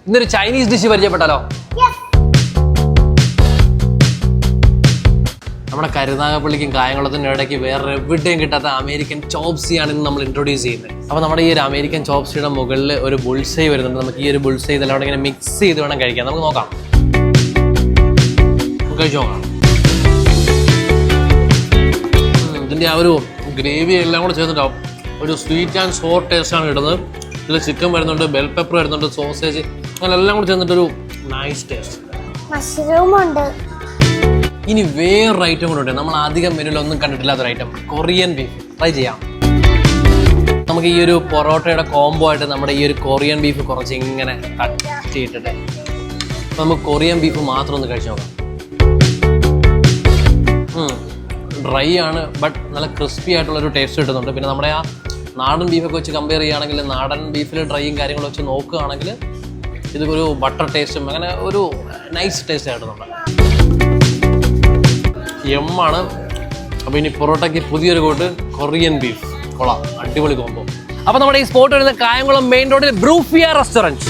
ഇന്നൊരു Chinese dish പരിചയപ്പെട്ടാലോ? നമ്മുടെ കരുനാഗപ്പള്ളിക്കും കായംകുളത്തിനും ഇടയ്ക്ക് വേറെ എവിടെയും കിട്ടാത്ത അമേരിക്കൻ ചോപ്സിയാണ് ഇന്ന് നമ്മൾ ഇൻട്രൊഡ്യൂസ് ചെയ്യുന്നത്. അപ്പോൾ നമ്മുടെ ഈ ഒരു അമേരിക്കൻ ചോപ്സിയുടെ മുകളിൽ ഒരു ബുൾസൈ വരുന്നുണ്ട്. നമുക്ക് ഈ ഒരു ബുൾസൈ ഇതെല്ലാം ഇങ്ങനെ മിക്സ് ചെയ്ത് വേണം കഴിക്കാൻ. നമുക്ക് നോക്കാം, കഴിച്ചു നോക്കാം. ഇതിൻ്റെ ആ ഒരു ഗ്രേവി എല്ലാം കൂടെ ചേർന്നിട്ടാവും ഒരു സ്വീറ്റ് ആൻഡ് സോർ ടേസ്റ്റാണ് കിട്ടുന്നത്. ഇതിൽ ചിക്കൻ വരുന്നുണ്ട്, ബെൽ പെപ്പർ വരുന്നുണ്ട്, സോസേജ്, അങ്ങനെ എല്ലാം കൂടെ ചേർന്നിട്ടൊരു നൈസ് ടേസ്റ്റ്. മഷ്റൂം ഉണ്ട്. ഇനി വേറൊരു ഐറ്റം കൂടെ ഉണ്ട്, നമ്മൾ അധികം മെനുവിലൊന്നും കണ്ടിട്ടില്ലാത്തൊരു ഐറ്റം, കൊറിയൻ ബീഫ്. ട്രൈ ചെയ്യാം. നമുക്ക് ഈ ഒരു പൊറോട്ടയുടെ കോംബോ ആയിട്ട് നമ്മുടെ ഈ ഒരു കൊറിയൻ ബീഫ് കുറച്ച് ഇങ്ങനെ കട്ട് ചെയ്തിട്ട് നമുക്ക് കൊറിയൻ ബീഫ് മാത്രം ഒന്ന് കഴിച്ചു നോക്കാം. ഡ്രൈ ആണ്, ബട്ട് നല്ല ക്രിസ്പി ആയിട്ടുള്ളൊരു ടേസ്റ്റ് കിട്ടുന്നുണ്ട്. പിന്നെ നമ്മുടെ ആ നാടൻ ബീഫൊക്കെ വെച്ച് കമ്പയർ ചെയ്യുകയാണെങ്കിൽ, നാടൻ ബീഫിൽ ഡ്രൈയും കാര്യങ്ങളും വെച്ച് നോക്കുകയാണെങ്കിൽ ഇതൊരു ബട്ടർ ടേസ്റ്റും അങ്ങനെ ഒരു നൈസ് ടേസ്റ്റ് ആയിട്ടുന്നുണ്ട്. എമ്മാണ്. അപ്പോൾ ഇനി പൊറോട്ടയ്ക്ക് പുതിയൊരു കോട്ട് കൊറിയൻ ബീഫ്. കൊള്ളാം, അടിപൊളി കോമ്പോ. അപ്പോൾ നമ്മുടെ ഈ സ്പോട്ട് വരുന്നത് കായംകുളം മെയിൻ റോഡിൽ ബ്രൂഫിയ റെസ്റ്റോറൻറ്റ്.